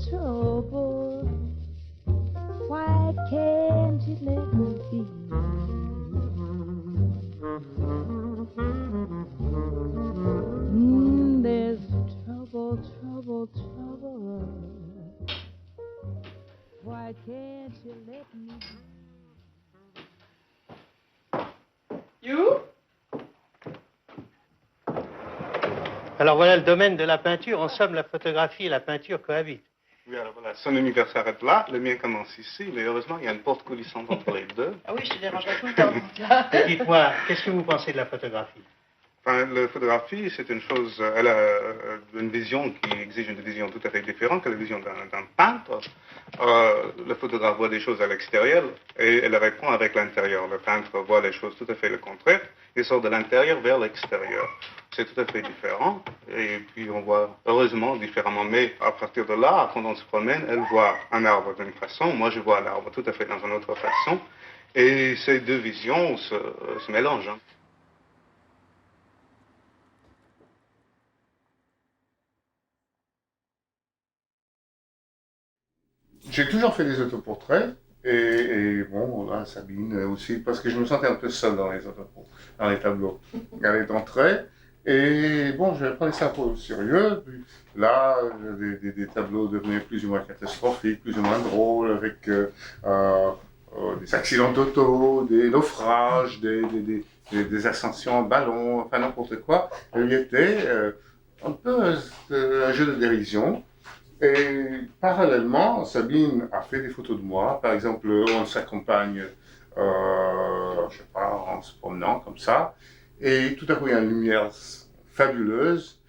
trouble. Why can't you let me be? There's trouble, trouble, trouble. Why can't you let me be? You? Alors voilà le domaine de la peinture. En somme, la photographie et la peinture cohabitent. Oui, alors voilà, son univers s'arrête là, le mien commence ici, mais heureusement, il y a une porte coulissante entre les deux. Ah oui, je te dérangerai tout le temps. Dites-moi, qu'est-ce que vous pensez de la photographie? Enfin, la photographie, c'est une chose, elle a une vision qui exige une vision tout à fait différente que la vision d'un peintre. Le photographe voit des choses à l'extérieur et elle répond avec l'intérieur. Le peintre voit les choses tout à fait le contraire. Il sort de l'intérieur vers l'extérieur. C'est tout à fait différent. Et puis on voit heureusement différemment. Mais à partir de là, quand on se promène, elle voit un arbre d'une façon, moi je vois l'arbre tout à fait dans une autre façon. Et ces deux visions se mélangent. Hein. J'ai toujours fait des autoportraits, et bon, là, Sabine aussi, parce que je me sentais un peu seul dans les autoportraits, dans les tableaux. Elle est entrée, et bon, je prenais ça un peu au sérieux, puis là, des tableaux devenaient plus ou moins catastrophiques, plus ou moins drôles, avec des accidents d'auto, des naufrages, des ascensions en ballon, enfin n'importe quoi. Il y était un peu un jeu de dérision. Et parallèlement, Sabine a fait des photos de moi. Par exemple, on s'accompagne, je sais pas, en se promenant comme ça. Et tout à coup, il y a une lumière fabuleuse.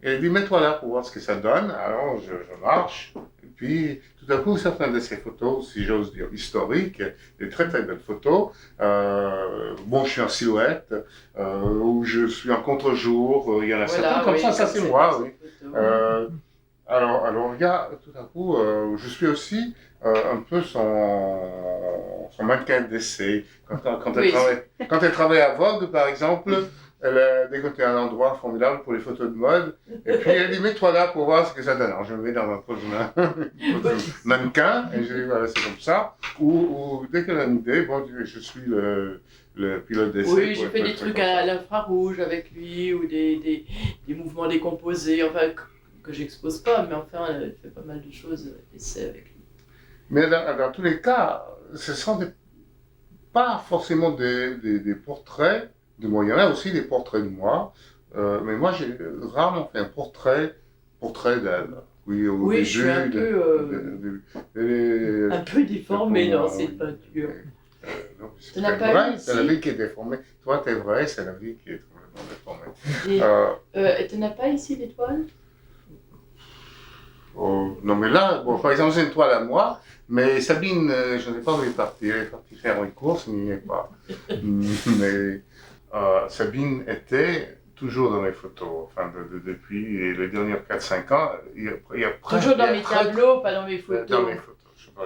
Et elle dit, mets-toi là pour voir ce que ça donne. Alors, je marche. Et puis, tout à coup, certaines de ces photos, si j'ose dire historiques, des très très belles photos. Bon, je suis en silhouette, ou je suis en contre-jour. Il y en a certaines comme ça c'est moi, oui. Alors, il y a tout à coup, je suis aussi un peu son mannequin d'essai. Quand elle travaille à Vogue, par exemple, elle a dégoté un endroit formidable pour les photos de mode. Et puis elle dit, mets-toi là pour voir ce que ça donne. Alors je me mets dans ma pose mannequin, et je dis, voilà, c'est comme ça. Ou dès qu'elle a une idée, bon, je suis le pilote d'essai. Oui, j'ai fait des trucs à l'infrarouge avec lui, ou des mouvements décomposés, enfin, que j'expose pas, mais enfin, elle fait pas mal de choses d'essai avec lui. Mais dans tous les cas, ce sont pas forcément des portraits de moi. Il y en a aussi des portraits de moi, mais moi j'ai rarement fait un portrait d'elle. Oui, au début, je suis un peu déformé dans cette peinture. C'est vrai, c'est la vie qui est déformée. Toi, t'es vrai, c'est la vie qui est complètement déformée. Et tu n'as pas ici d'étoiles? Non, mais là, bon, par exemple, j'ai une toile à moi, mais Sabine, je n'ai pas envie de partir. Elle est partie faire une course, mais il n'y est pas. Mais Sabine était toujours dans mes photos, enfin, depuis les dernières 4-5 ans. Toujours dans mes tableaux, pas dans mes photos. Dans mes photos, je sais pas.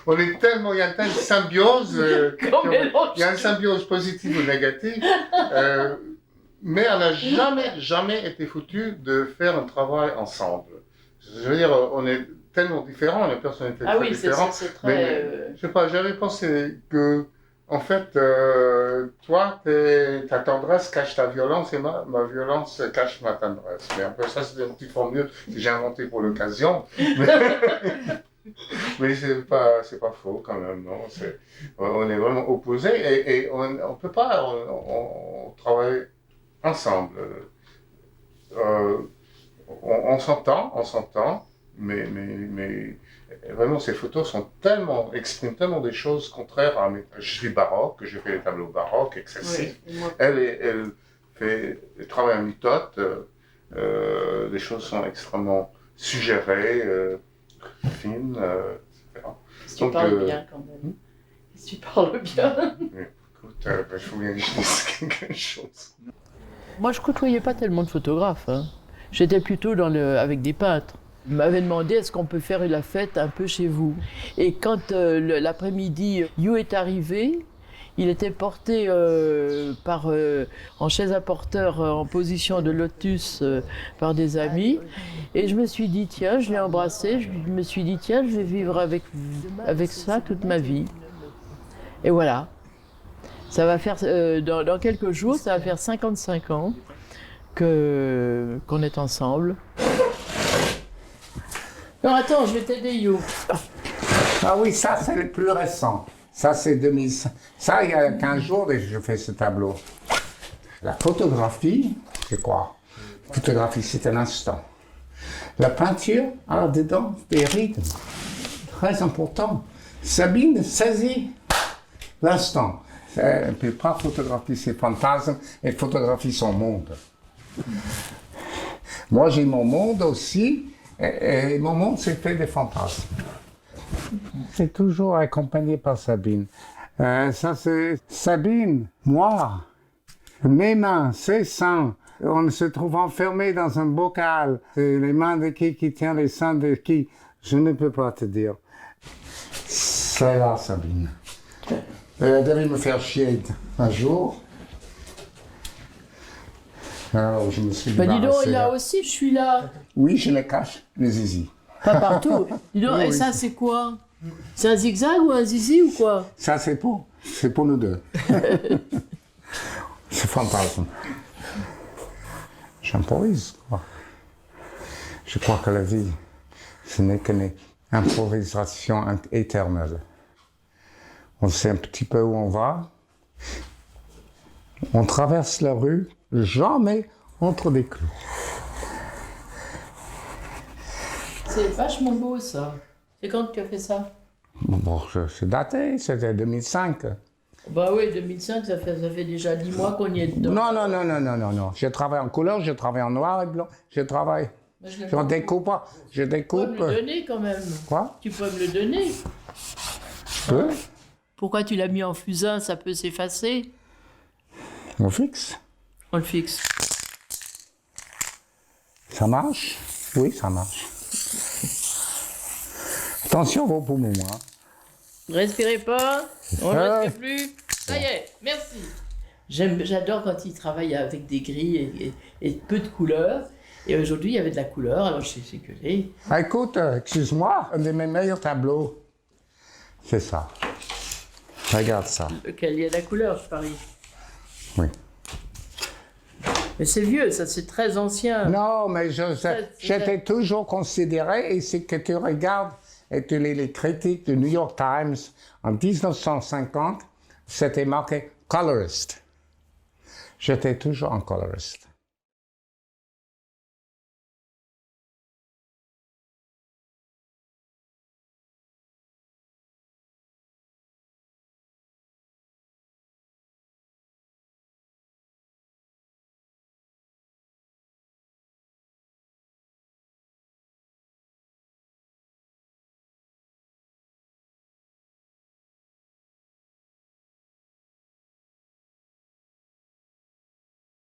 On est tellement, il y a une telle symbiose, il y a une symbiose positive ou négative, mais on n'a jamais été foutu de faire un travail ensemble. Je veux dire, on est tellement différents, les personnalités très différentes. C'est très... Mais, je sais pas, j'avais pensé que, en fait, toi, ta tendresse cache ta violence et ma violence cache ma tendresse. Mais un peu ça, c'est une petite formule que j'ai inventée pour l'occasion. Mais c'est pas faux quand même, non. On est vraiment opposés et on peut pas, on travaille ensemble. On s'entend, mais vraiment ces photos expriment tellement des choses contraires à mes... Je suis baroque, j'ai fait des tableaux baroques, excessifs. Oui, elle travaille en litote, les choses sont extrêmement suggérées, fines, etc. Tu parles bien quand même. Tu parles bien. Écoute, il faut bien que je dise quelque chose. Moi, je ne côtoyais pas tellement de photographes. Hein. J'étais plutôt avec des peintres. Ils m'avaient demandé est-ce qu'on peut faire la fête un peu chez vous. Et quand l'après-midi, You est arrivé, Il était porté en chaise à porteur en position de lotus par des amis. Et je me suis dit, tiens, je l'ai embrassé, je me suis dit, tiens, je vais vivre avec ça toute ma vie. Et voilà. Ça va faire, dans quelques jours, ça va faire 55 ans qu'on est ensemble. Alors attends, je vais t'aider, Yo. Ah oui, ça c'est le plus récent. Ça c'est 2005. Ça, il y a 15 jours que je fais ce tableau. La photographie, c'est quoi? La photographie, c'est un instant. La peinture, alors dedans, des rythmes. Très important. Sabine saisit l'instant. Elle ne peut pas photographier ses fantasmes, elle photographie son monde. Moi, j'ai mon monde aussi, et mon monde, c'est fait des fantasmes. C'est toujours accompagné par Sabine. Ça, c'est Sabine, moi, mes mains, ses seins. On se trouve enfermé dans un bocal. C'est les mains de qui tient les seins de qui? Je ne peux pas te dire. C'est là, Sabine. Elle devait me faire chier un jour. Alors, je me suis Bah dis donc, débarrassé. là aussi, je suis là. Oui, je les cache, les zizi. Pas partout. Dis donc, et ça, c'est quoi? C'est un zigzag ou un zizi ou quoi? Ça, c'est pour nous deux. C'est fantasme. J'improvise, quoi. Je crois que la vie, ce n'est qu'une improvisation éternelle. On sait un petit peu où on va. On traverse la rue, jamais entre des clous. C'est vachement beau, ça. C'est quand que tu as fait ça? Bon, c'est daté, c'était 2005. Bah oui, 2005, ça fait déjà 10 mois qu'on y est dedans. Non. Je travaille en couleur, je travaille en noir et blanc. Je travaille. Je découpe. Je découpe. Tu peux me le donner quand même. Quoi? Tu peux me le donner. Je peux. Pourquoi tu l'as mis en fusain? Ça peut s'effacer. On fixe. On le fixe. Ça marche? Oui, ça marche. Attention vos poumons, hein. Respirez pas, on ne respire plus. Ça y est, merci. J'adore quand il travaille avec des gris et peu de couleurs. Et aujourd'hui, il y avait de la couleur, alors j'ai gueulé. Ah, écoute, excuse-moi, un de mes meilleurs tableaux, c'est ça. Regarde ça. Lequel? Il y a de la couleur, je parie. Oui. Mais c'est vieux, ça, c'est très ancien. Non, mais j'étais toujours considéré, et c'est que tu regardes, et tu lis les critiques du New York Times, en 1950, c'était marqué colorist. J'étais toujours un coloriste.